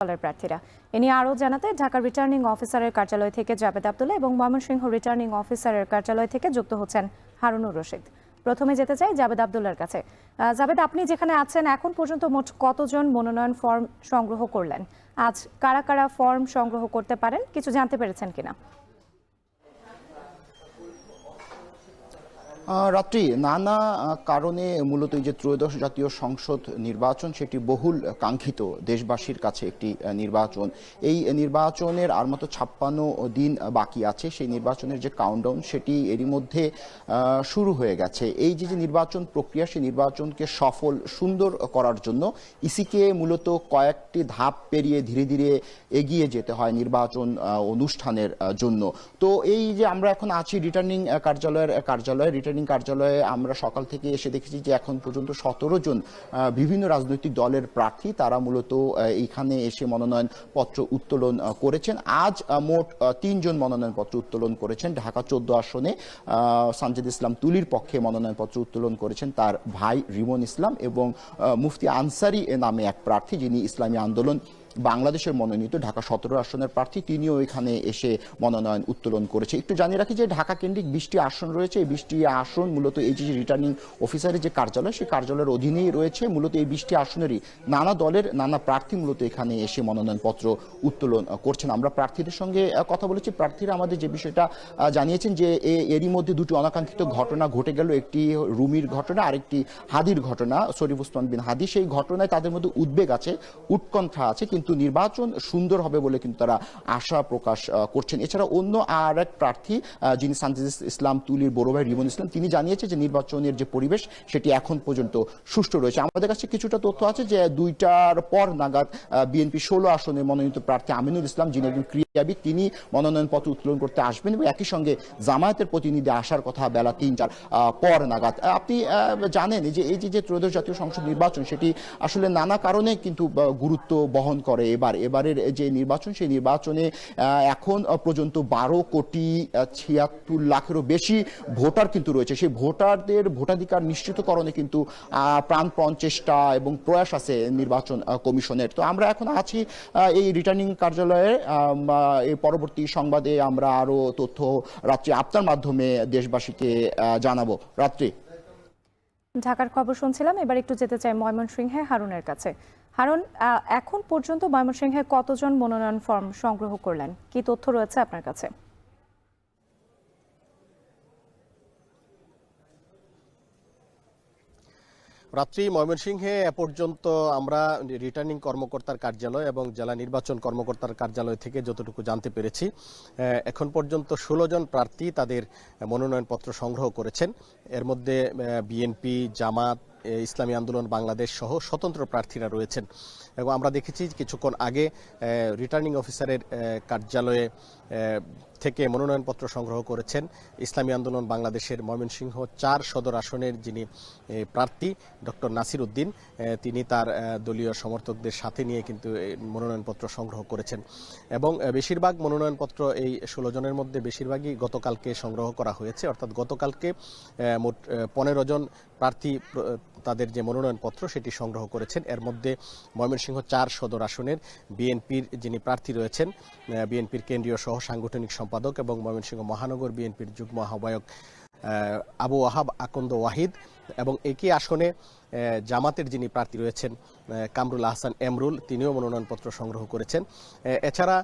দলের প্রার্থীরা এ নিয়ে আরও জানাতে ঢাকা রিটার্নিং অফিসারের কার্যালয় থেকে জাবেদ আব্দুল্লাহ এবং ময়মনসিংহ রিটার্নিং অফিসারের কার্যালয় থেকে যুক্ত হচ্ছেন হারুনুর রশিদ। প্রথমে যেতে চাই জাবেদ আব্দুল্লাহর কাছে। জাবেদ, আপনি যেখানে আছেন এখন পর্যন্ত মোট কতজন মনোনয়ন ফর্ম সংগ্রহ করলেন? আজ কারা কারা ফর্ম সংগ্রহ করতে পারেন কিছু জানতে পেরেছেন কিনা? রাত্রি নানা কারণে মূলত এই যে ত্রয়োদশ জাতীয় সংসদ নির্বাচন সেটি বহুল কাঙ্ক্ষিত দেশবাসীর কাছে একটি নির্বাচন। এই নির্বাচনের আর মাত্র 56 দিন বাকি আছে। সেই নির্বাচনের যে কাউন্টডাউন সেটি এরই মধ্যে শুরু হয়ে গেছে। এই যে নির্বাচন প্রক্রিয়া, সেই নির্বাচনকে সফল সুন্দর করার জন্য ইসিকে মূলত কয়েকটি ধাপ পেরিয়ে ধীরে ধীরে এগিয়ে যেতে হয় নির্বাচন অনুষ্ঠানের জন্য। তো এই যে আমরা এখন আছি রিটার্নিং কার্যালয়ে আমরা সকাল থেকে এসে দেখেছি যে এখন পর্যন্ত 17 জন বিভিন্ন রাজনৈতিক দলের প্রার্থী তারা মূলত এইখানে এসে মনোনয়ন পত্র উত্তোলন করেছেন। আজ মোট 3 জন মনোনয়ন পত্র উত্তোলন করেছেন। ঢাকা 14 আসনে সানজিদ ইসলাম তুলির পক্ষে মনোনয়ন পত্র উত্তোলন করেছেন তার ভাই রিমন ইসলাম এবং মুফতি আনসারি নামে এক প্রার্থী যিনি ইসলামী আন্দোলন বাংলাদেশের মনোনীত ঢাকা 17 আসনের প্রার্থী, তিনিও এখানে এসে মনোনয়ন উত্তোলন করেছে। একটু জানিয়ে রাখি যে ঢাকা কেন্দ্রিক 20টি আসন রয়েছে। এই 20টি আসন মূলত এই যে রিটার্নিং অফিসারের যে কার্যালয় সেই কার্যালয়ের অধীনেই রয়েছে। মূলত এই 20টি আসনেরই নানা দলের নানা প্রার্থী মূলত এখানে এসে মনোনয়নপত্র উত্তোলন করছেন। আমরা প্রার্থীদের সঙ্গে কথা বলেছি। প্রার্থীরা আমাদের যে বিষয়টা জানিয়েছেন যে এরই মধ্যে দুটি অনাকাঙ্ক্ষিত ঘটনা ঘটে গেল, একটি রুমির ঘটনা আরেকটি হাদির ঘটনা, শরীফ ওসমান বিন হাদি। সেই ঘটনায় তাদের মধ্যে উদ্বেগ আছে, উৎকণ্ঠা আছে, কিন্তু নির্বাচন সুন্দর হবে বলে কিন্তু তারা আশা প্রকাশ করছেন। এছাড়া অন্য আর এক প্রার্থী যিনি সানজিদ ইসলাম তুলির বড় ভাই রিমন ইসলাম, তিনি জানিয়েছে যে নির্বাচনের যে পরিবেশ সেটি এখন পর্যন্ত সুষ্ঠু রয়েছে। আমাদের কাছে কিছুটা তথ্য আছে যে 2টার পর নাগাদ বিএনপি 16 আসনে মনোনীত প্রার্থী আমিনুল ইসলাম, যিনি একজন ক্রীড়াবিদ, তিনি মনোনয়নপত্র উত্তোলন করতে আসবেন এবং একই সঙ্গে জামায়াতের প্রতিনিধি আসার কথা বেলা 3টার পর নাগাদ। আপনি জানেন যে এই যে ত্রয়োদশ জাতীয় সংসদ নির্বাচন সেটি আসলে নানা কারণে কিন্তু গুরুত্ব বহন করে। এবারের যে নির্বাচন সেই নির্বাচনে এখন পর্যন্ত 12,76,00,000-এরও বেশি ভোটার কিন্তু রয়েছে। সেই ভোটারদের ভোটাধিকার নিশ্চিতকরণে কিন্তু প্রাণপণ চেষ্টা এবং প্রয়াস আছে নির্বাচন কমিশনের। তো আমরা এখন আছি এই রিটার্নিং কার্যালয়ে। এই পরবর্তী সংবাদে আমরা আরো তথ্য রাত্রি আপনার মাধ্যমে দেশবাসীকে জানাবো। রাত্রি ঢাকার খবর শুনছিলাম, এবার একটু যেতে চাই ময়মনসিংহে হারুনের কাছে। হারুন, এখন পর্যন্ত ময়মনসিংহে কতজন মনোনয়ন ফর্ম সংগ্রহ করলেন, কি তথ্য রয়েছে আপনার কাছে? রাত্রি ময়মনসিংহে এ পর্যন্ত আমরা রিটার্নিং কর্মকর্তার কার্যালয় এবং জেলা নির্বাচন কর্মকর্তার কার্যালয় থেকে যতটুকু জানতে পেরেছি, এখন পর্যন্ত 16 জন প্রার্থী তাদের মনোনয়নপত্র সংগ্রহ করেছেন। এর মধ্যে বিএনপি, জামাত, ইসলামী আন্দোলন বাংলাদেশ সহ স্বতন্ত্র প্রার্থীরা রয়েছেন। এবং আমরা দেখেছি কিছুক্ষণ আগে রিটার্নিং অফিসারের কার্যালয়ে থেকে মনোনয়নপত্র সংগ্রহ করেছেন ইসলামী আন্দোলন বাংলাদেশের ময়মনসিংহ 4 সদর আসনের যিনি প্রার্থী ডক্টর নাসির উদ্দিন, তিনি তার দলীয় সমর্থকদের সাথে নিয়ে কিন্তু মনোনয়নপত্র সংগ্রহ করেছেন। এবং বেশিরভাগ মনোনয়নপত্র এই 16 জনের মধ্যে বেশিরভাগই গতকালকে সংগ্রহ করা হয়েছে। অর্থাৎ গতকালকে মোট 15 জন প্রার্থী তাদের যে মনোনয়নপত্র সেটি সংগ্রহ করেছেন। এর মধ্যে ময়মনসিংহ 4 সদর আসনের বিএনপির যিনি প্রার্থী রয়েছেন, বিএনপির কেন্দ্রীয় সহ সাংগঠনিক সম্পাদক এবং ময়মনসিংহ মহানগর বিএনপির যুগ্ম আহ্বায়ক আবু ওয়াহাব আকন্দ ওয়াহিদ, এবং একই আসনে জামাতের যিনি প্রার্থী রয়েছেন কামরুল আহসান এমরুল, তিনিও মনোনয়নপত্র সংগ্রহ করেছেন। এছাড়া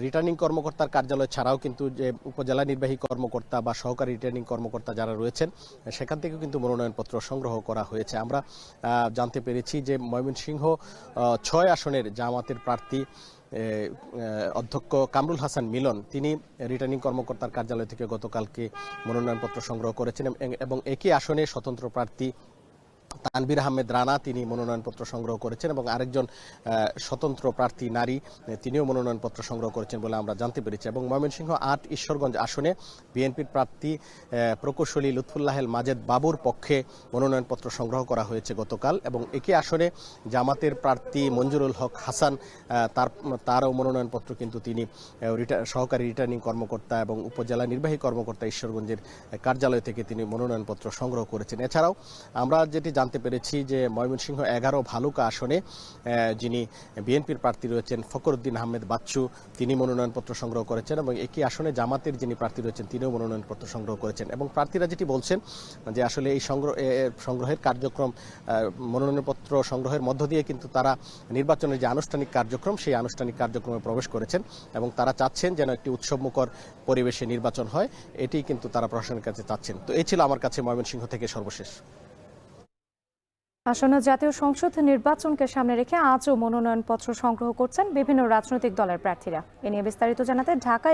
রিটার্নিং কর্মকর্তার কার্যালয় ছাড়াও কিন্তু যে উপজেলা নির্বাহী কর্মকর্তা বা সহকারী রিটার্নিং কর্মকর্তা যারা রয়েছেন সেখান থেকেও কিন্তু মনোনয়নপত্র সংগ্রহ করা হয়েছে। আমরা জানতে পেরেছি যে ময়মনসিংহ 6 আসনের জামাতের প্রার্থী অধ্যক্ষ কামরুল হাসান মিলন, তিনি রিটার্নিং কর্মকর্তার কার্যালয় থেকে গতকালকে মনোনয়নপত্র সংগ্রহ করেছেন এবং একই আসনে স্বতন্ত্র প্রার্থী তানভীর আহমেদ রানা, তিনি মনোনয়নপত্র সংগ্রহ করেছেন এবং আরেকজন স্বতন্ত্র প্রার্থী নারী, তিনিও মনোনয়নপত্র সংগ্রহ করেছেন বলে আমরা জানতে পেরেছি। এবং ময়মনসিংহ 8 ঈশ্বরগঞ্জ আসনে বিএনপির প্রার্থী প্রকৌশলী লুৎফুল্লাহেল মাজেদ বাবুর পক্ষে মনোনয়নপত্র সংগ্রহ করা হয়েছে গতকাল। এবং একই আসনে জামাতের প্রার্থী মঞ্জুরুল হক হাসান, তারও মনোনয়নপত্র কিন্তু তিনি সহকারী রিটার্নিং কর্মকর্তা এবং উপজেলা নির্বাহী কর্মকর্তা ঈশ্বরগঞ্জের কার্যালয় থেকে তিনি মনোনয়নপত্র সংগ্রহ করেছেন। এছাড়াও আমরা যেটি জানতে জানতে পেরেছি যে ময়মনসিংহ 11 ভালুকা আসনে যিনি বিএনপির প্রার্থী রয়েছেন ফখরুদ্দিন আহমেদ বাচ্চু, তিনি মনোনয়নপত্র সংগ্রহ করেছেন এবং একই আসনে জামাতের যিনি প্রার্থী রয়েছেন তিনিও মনোনয়নপত্র সংগ্রহ করেছেন। এবং প্রার্থীরা যেটি বলছেন যে আসলে এই সংগ্রহের কার্যক্রম, মনোনয়নপত্র সংগ্রহের মধ্য দিয়ে কিন্তু তারা নির্বাচনের যে আনুষ্ঠানিক কার্যক্রম সেই আনুষ্ঠানিক কার্যক্রমে প্রবেশ করেছেন এবং তারা চাচ্ছেন যেন একটি উৎসবমুখর পরিবেশে নির্বাচন হয়, এটি কিন্তু তারা প্রশাসনের কাছে চাচ্ছেন। তো এই ছিল আমার কাছে ময়মনসিংহ থেকে সর্বশেষ। আসন্ন জাতীয় সংসদ নির্বাচনকে সামনে রেখে আজও মনোনয়নপত্র সংগ্রহ করছেন বিভিন্ন রাজনৈতিক দলের প্রার্থীরা। এ নিয়ে বিস্তারিত জানাতে ঢাকায়